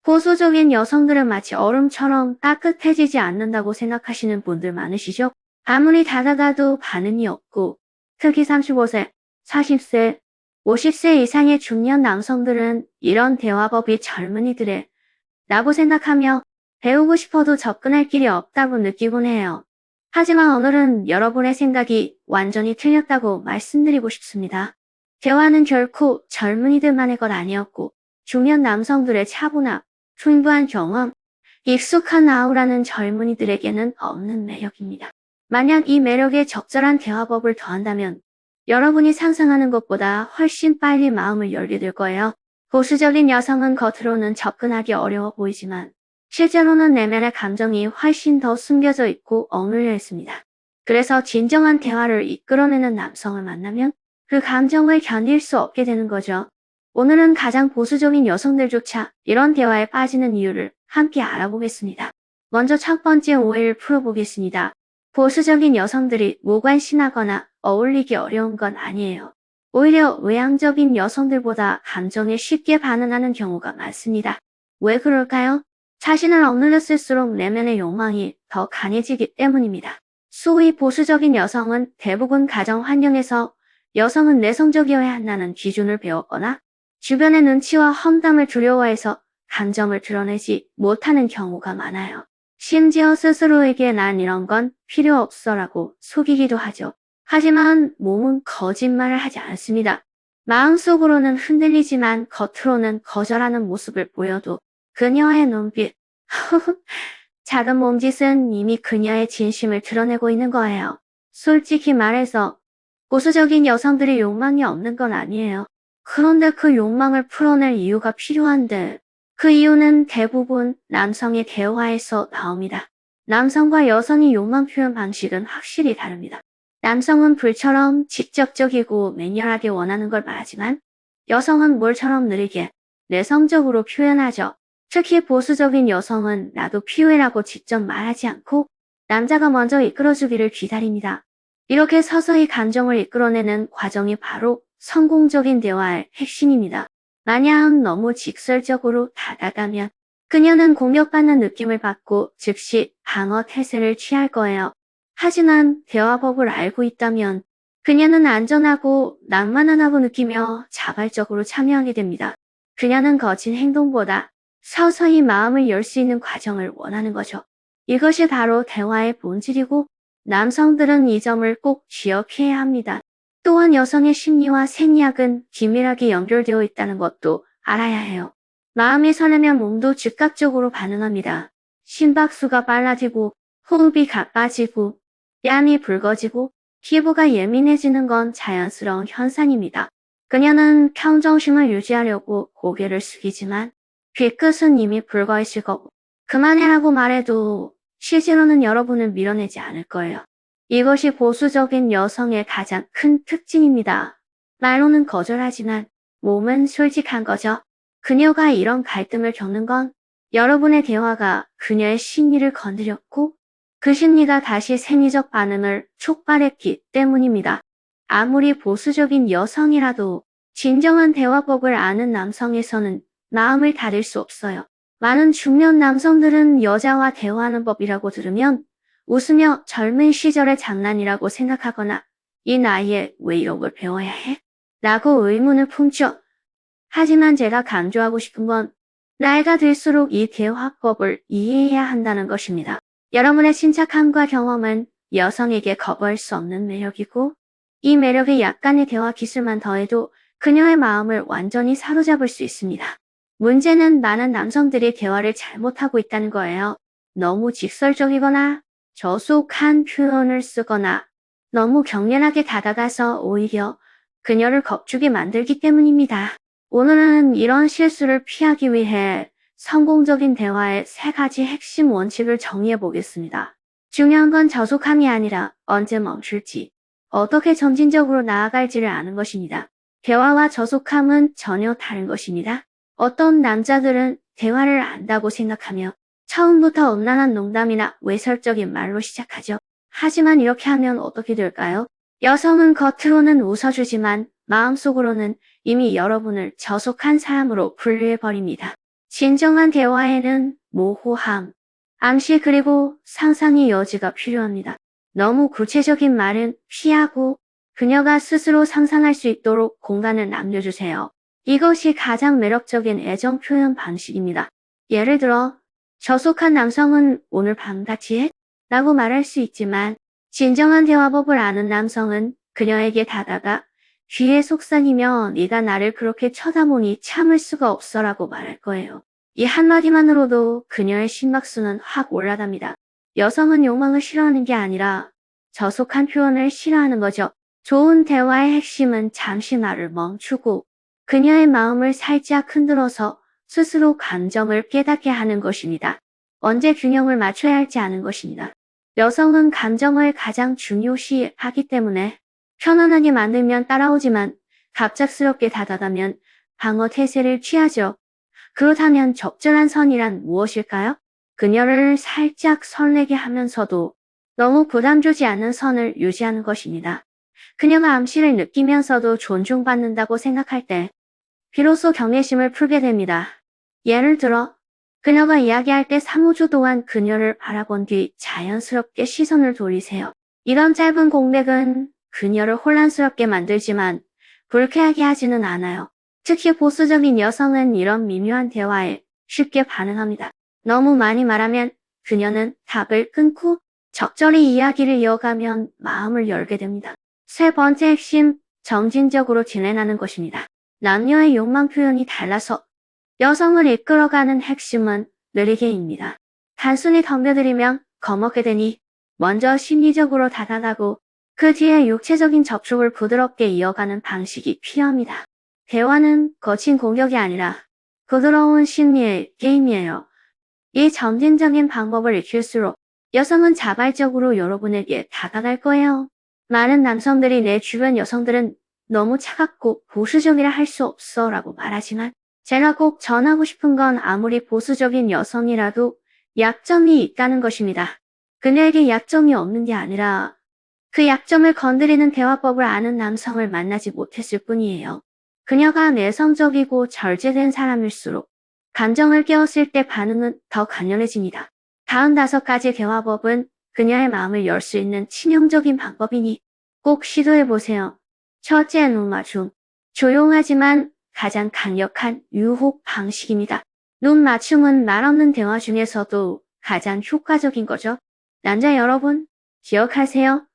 보수적인 여성들은 마치 얼음처럼 따뜻해지지 않는다고 생각하시는 분들 많으시죠? 아무리 다가가도 반응이 없고, 특히 35세, 40세, 50세 이상의 중년 남성들은 이런 대화법이 젊은이들의 라고 생각하며 배우고 싶어도 접근할 길이 없다고 느끼곤 해요. 하지만 오늘은 여러분의 생각이 완전히 틀렸다고 말씀드리고 싶습니다. 대화는 결코 젊은이들만의 것 아니었고 중년 남성들의 차분함, 풍부한 경험, 익숙한 아우라는 젊은이들에게는 없는 매력입니다. 만약 이 매력에 적절한 대화법을 더한다면 여러분이 상상하는 것보다 훨씬 빨리 마음을 열게 될 거예요. 보수적인 여성은 겉으로는 접근하기 어려워 보이지만 실제로는 내면의 감정이 훨씬 더 숨겨져 있고 억눌려 있습니다. 그래서 진정한 대화를 이끌어내는 남성을 만나면 그 감정을 견딜 수 없게 되는 거죠. 오늘은 가장 보수적인 여성들조차 이런 대화에 빠지는 이유를 함께 알아보겠습니다. 먼저 첫 번째 오해를 풀어보겠습니다. 보수적인 여성들이 무관심하거나 어울리기 어려운 건 아니에요. 오히려 외향적인 여성들보다 감정에 쉽게 반응하는 경우가 많습니다. 왜 그럴까요? 자신을 억눌렸을수록 내면의 욕망이 더 강해지기 때문입니다. 소위 보수적인 여성은 대부분 가정 환경에서 여성은 내성적이어야 한다는 기준을 배웠거나 주변의 눈치와 험담을 두려워해서 감정을 드러내지 못하는 경우가 많아요. 심지어 스스로에게 난 이런 건 필요 없어라고 속이기도 하죠. 하지만 몸은 거짓말을 하지 않습니다. 마음속으로는 흔들리지만 겉으로는 거절하는 모습을 보여도 그녀의 눈빛, 작은 몸짓은 이미 그녀의 진심을 드러내고 있는 거예요. 솔직히 말해서 보수적인 여성들이 욕망이 없는 건 아니에요. 그런데 그 욕망을 풀어낼 이유가 필요한데 그 이유는 대부분 남성의 대화에서 나옵니다. 남성과 여성의 욕망 표현 방식은 확실히 다릅니다. 남성은 불처럼 직접적이고 맹렬하게 원하는 걸 말하지만 여성은 물처럼 느리게 내성적으로 표현하죠. 특히 보수적인 여성은 나도 필요해라고 직접 말하지 않고 남자가 먼저 이끌어주기를 기다립니다. 이렇게 서서히 감정을 이끌어내는 과정이 바로 성공적인 대화의 핵심입니다. 만약 너무 직설적으로 다가가면 그녀는 공격받는 느낌을 받고 즉시 방어 태세를 취할 거예요. 하지만 대화법을 알고 있다면 그녀는 안전하고 낭만하다고 느끼며 자발적으로 참여하게 됩니다. 그녀는 거친 행동보다 서서히 마음을 열 수 있는 과정을 원하는 거죠. 이것이 바로 대화의 본질이고 남성들은 이 점을 꼭 기억해야 합니다. 또한 여성의 심리와 생리학은 긴밀하게 연결되어 있다는 것도 알아야 해요. 마음이 설레면 몸도 즉각적으로 반응합니다. 심박수가 빨라지고 호흡이 가빠지고 뺨이 붉어지고 피부가 예민해지는 건 자연스러운 현상입니다. 그녀는 평정심을 유지하려고 고개를 숙이지만 귀끝은 이미 붉어 있을 거고 그만해라고 말해도 실제로는 여러분을 밀어내지 않을 거예요. 이것이 보수적인 여성의 가장 큰 특징입니다. 말로는 거절하지만 몸은 솔직한 거죠. 그녀가 이런 갈등을 겪는 건 여러분의 대화가 그녀의 심리를 건드렸고 그 심리가 다시 생리적 반응을 촉발했기 때문입니다. 아무리 보수적인 여성이라도 진정한 대화법을 아는 남성에서는 마음을 닫을 수 없어요. 많은 중년 남성들은 여자와 대화하는 법이라고 들으면 웃으며 젊은 시절의 장난이라고 생각하거나 이 나이에 왜 이런 걸 배워야 해? 라고 의문을 품죠. 하지만 제가 강조하고 싶은 건 나이가 들수록 이 대화법을 이해해야 한다는 것입니다. 여러분의 침착함과 경험은 여성에게 거부할 수 없는 매력이고 이 매력에 약간의 대화 기술만 더해도 그녀의 마음을 완전히 사로잡을 수 있습니다. 문제는 많은 남성들이 대화를 잘못하고 있다는 거예요. 너무 직설적이거나 저속한 표현을 쓰거나 너무 격렬하게 다가가서 오히려 그녀를 겁주게 만들기 때문입니다. 오늘은 이런 실수를 피하기 위해 성공적인 대화의 3가지 핵심 원칙을 정리해 보겠습니다. 중요한 건 저속함이 아니라 언제 멈출지, 어떻게 점진적으로 나아갈지를 아는 것입니다. 대화와 저속함은 전혀 다른 것입니다. 어떤 남자들은 대화를 안다고 생각하며 처음부터 음란한 농담이나 외설적인 말로 시작하죠. 하지만 이렇게 하면 어떻게 될까요? 여성은 겉으로는 웃어주지만 마음속으로는 이미 여러분을 저속한 사람으로 분류해버립니다. 진정한 대화에는 모호함, 암시 그리고 상상의 여지가 필요합니다. 너무 구체적인 말은 피하고 그녀가 스스로 상상할 수 있도록 공간을 남겨주세요. 이것이 가장 매력적인 애정 표현 방식입니다. 예를 들어, 저속한 남성은 오늘 밤 같이 해? 라고 말할 수 있지만 진정한 대화법을 아는 남성은 그녀에게 다가가 귀에 속삭이며 네가 나를 그렇게 쳐다보니 참을 수가 없어 라고 말할 거예요. 이 한마디만으로도 그녀의 심박수는 확 올라갑니다. 여성은 욕망을 싫어하는 게 아니라 저속한 표현을 싫어하는 거죠. 좋은 대화의 핵심은 잠시 말을 멈추고 그녀의 마음을 살짝 흔들어서 스스로 감정을 깨닫게 하는 것입니다. 언제 균형을 맞춰야 할지 아는 것입니다. 여성은 감정을 가장 중요시하기 때문에 편안하게 만들면 따라오지만 갑작스럽게 다가가면 방어 태세를 취하죠. 그렇다면 적절한 선이란 무엇일까요? 그녀를 살짝 설레게 하면서도 너무 부담 주지 않는 선을 유지하는 것입니다. 그녀가 암시를 느끼면서도 존중받는다고 생각할 때 비로소 경외심을 풀게 됩니다. 예를 들어 그녀가 이야기할 때 3~5초 동안 그녀를 바라본 뒤 자연스럽게 시선을 돌리세요. 이런 짧은 공백은 그녀를 혼란스럽게 만들지만 불쾌하게 하지는 않아요. 특히 보수적인 여성은 이런 미묘한 대화에 쉽게 반응합니다. 너무 많이 말하면 그녀는 답을 끊고 적절히 이야기를 이어가면 마음을 열게 됩니다. 세 번째 핵심, 점진적으로 진행하는 것입니다. 남녀의 욕망 표현이 달라서 여성을 이끌어가는 핵심은 느리게입니다. 단순히 덤벼들이면 겁먹게 되니 먼저 심리적으로 다가가고 그 뒤에 육체적인 접촉을 부드럽게 이어가는 방식이 필요합니다. 대화는 거친 공격이 아니라 부드러운 심리의 게임이에요. 이 점진적인 방법을 익힐수록 여성은 자발적으로 여러분에게 다가갈 거예요. 많은 남성들이 내 주변 여성들은 너무 차갑고 보수적이라 할 수 없어 라고 말하지만 제가 꼭 전하고 싶은 건 아무리 보수적인 여성이라도 약점이 있다는 것입니다. 그녀에게 약점이 없는 게 아니라 그 약점을 건드리는 대화법을 아는 남성을 만나지 못했을 뿐이에요. 그녀가 내성적이고 절제된 사람일수록 감정을 깨웠을 때 반응은 더 강렬해집니다. 다음 5가지 대화법은 그녀의 마음을 열 수 있는 치명적인 방법이니 꼭 시도해보세요. 첫째, 눈 맞춤. 조용하지만 가장 강력한 유혹 방식입니다. 눈 맞춤은 말 없는 대화 중에서도 가장 효과적인 거죠. 남자 여러분, 기억하세요.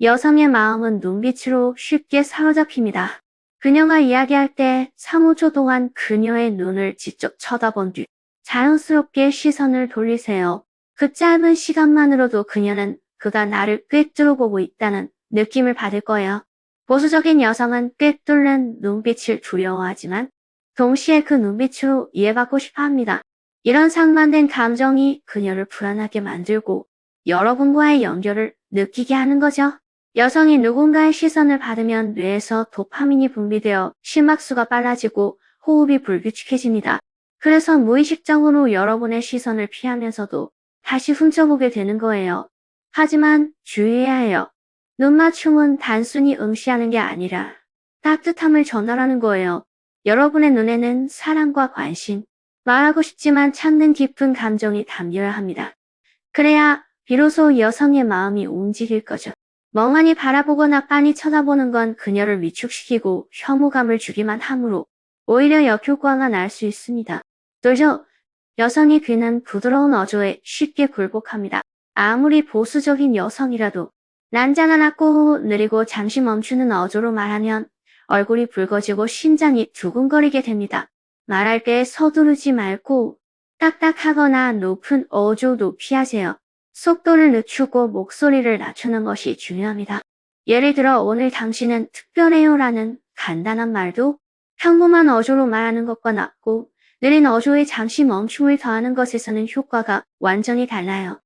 여성의 마음은 눈빛으로 쉽게 사로잡힙니다. 그녀가 이야기할 때 3~5초 동안 그녀의 눈을 직접 쳐다본 뒤 자연스럽게 시선을 돌리세요. 그 짧은 시간만으로도 그녀는 그가 나를 꿰뚫어 보고 있다는 느낌을 받을 거예요. 보수적인 여성은 꿰뚫는 눈빛을 두려워하지만 동시에 그 눈빛으로 이해받고 싶어 합니다. 이런 상반된 감정이 그녀를 불안하게 만들고 여러분과의 연결을 느끼게 하는 거죠. 여성이 누군가의 시선을 받으면 뇌에서 도파민이 분비되어 심박수가 빨라지고 호흡이 불규칙해집니다. 그래서 무의식적으로 여러분의 시선을 피하면서도 다시 훔쳐보게 되는 거예요. 하지만 주의해야 해요. 눈 맞춤은 단순히 응시하는 게 아니라 따뜻함을 전달하는 거예요. 여러분의 눈에는 사랑과 관심, 말하고 싶지만 참는 깊은 감정이 담겨야 합니다. 그래야 비로소 여성의 마음이 움직일 거죠. 멍하니 바라보거나 빤히 쳐다보는 건 그녀를 위축시키고 혐오감을 주기만 하므로 오히려 역효과가 날 수 있습니다. 또죠, 여성의 귀는 부드러운 어조에 쉽게 굴복합니다. 아무리 보수적인 여성이라도 난장하고 느리고 잠시 멈추는 어조로 말하면 얼굴이 붉어지고 심장이 두근거리게 됩니다. 말할 때 서두르지 말고 딱딱하거나 높은 어조도 피하세요. 속도를 늦추고 목소리를 낮추는 것이 중요합니다. 예를 들어 오늘 당신은 특별해요 라는 간단한 말도 평범한 어조로 말하는 것과 같고 느린 어조에 잠시 멈춤을 더하는 것에서는 효과가 완전히 달라요.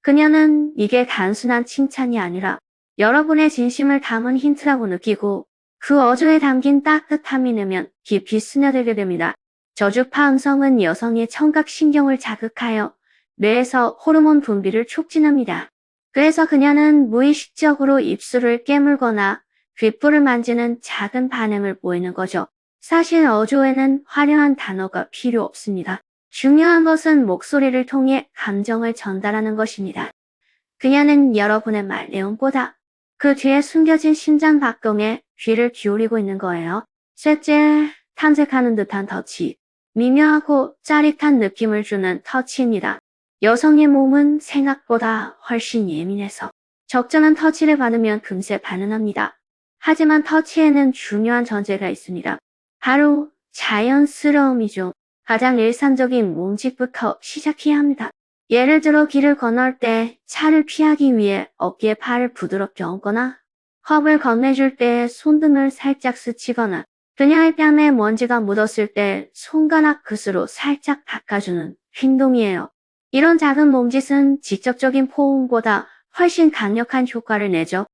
그녀는 이게 단순한 칭찬이 아니라 여러분의 진심을 담은 힌트라고 느끼고 그 어조에 담긴 따뜻함이 내면 깊이 스며들게 됩니다. 저주파 음성은 여성의 청각신경을 자극하여 뇌에서 호르몬 분비를 촉진합니다. 그래서 그녀는 무의식적으로 입술을 깨물거나 귓불을 만지는 작은 반응을 보이는 거죠. 사실 어조에는 화려한 단어가 필요 없습니다. 중요한 것은 목소리를 통해 감정을 전달하는 것입니다. 그녀는 여러분의 말 내용보다 그 뒤에 숨겨진 심장 박동에 귀를 기울이고 있는 거예요. 셋째, 탐색하는 듯한 터치. 미묘하고 짜릿한 느낌을 주는 터치입니다. 여성의 몸은 생각보다 훨씬 예민해서 적절한 터치를 받으면 금세 반응합니다. 하지만 터치에는 중요한 전제가 있습니다. 바로 자연스러움이죠. 가장 일상적인 몸짓부터 시작해야 합니다. 예를 들어 길을 건널 때 차를 피하기 위해 어깨에 팔을 부드럽게 얹거나 컵을 건네줄 때 손등을 살짝 스치거나 그녀의 뺨에 먼지가 묻었을 때 손가락 끝으로 살짝 닦아주는 행동이에요. 이런 작은 몸짓은 직접적인 포옹보다 훨씬 강력한 효과를 내죠.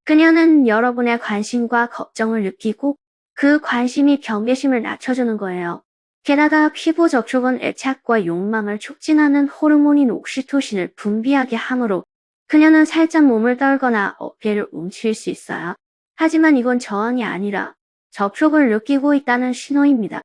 그녀는 여러분의 관심과 걱정을 느끼고 그 관심이 경계심을 낮춰주는 거예요. 게다가 피부 접촉은 애착과 욕망을 촉진하는 호르몬인 옥시토신을 분비하게 하므로 그녀는 살짝 몸을 떨거나 어깨를 움츠릴 수 있어요. 하지만 이건 저항이 아니라 접촉을 느끼고 있다는 신호입니다.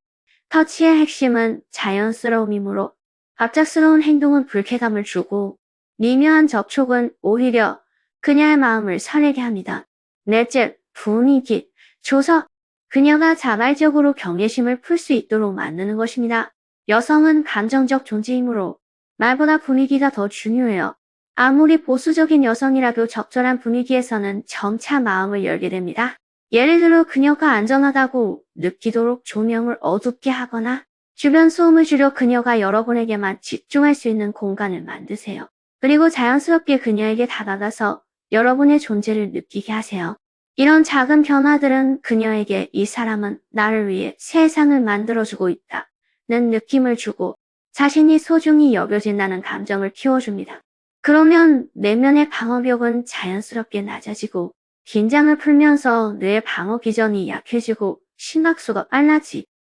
터치의 핵심은 자연스러움이므로 갑작스러운 행동은 불쾌감을 주고 미묘한 접촉은 오히려 그녀의 마음을 설레게 합니다. 넷째, 분위기, 조석. 그녀가 자발적으로 경계심을 풀 수 있도록 만드는 것입니다. 여성은 감정적 존재이므로 말보다 분위기가 더 중요해요. 아무리 보수적인 여성이라도 적절한 분위기에서는 점차 마음을 열게 됩니다. 예를 들어 그녀가 안전하다고 느끼도록 조명을 어둡게 하거나 주변 소음을 줄여 그녀가 여러분에게만 집중할 수 있는 공간을 만드세요. 그리고 자연스럽게 그녀에게 다가가서 여러분의 존재를 느끼게 하세요. 이런 작은 변화들은 그녀에게 이 사람은 나를 위해 세상을 만들어주고 있다는 느낌을 주고 자신이 소중히 여겨진다는 감정을 키워줍니다. 그러면 내면의 방어벽은 자연스럽게 낮아지고 긴장을 풀면서 뇌의 방어 기전이 약해지고 심박수가 빨라지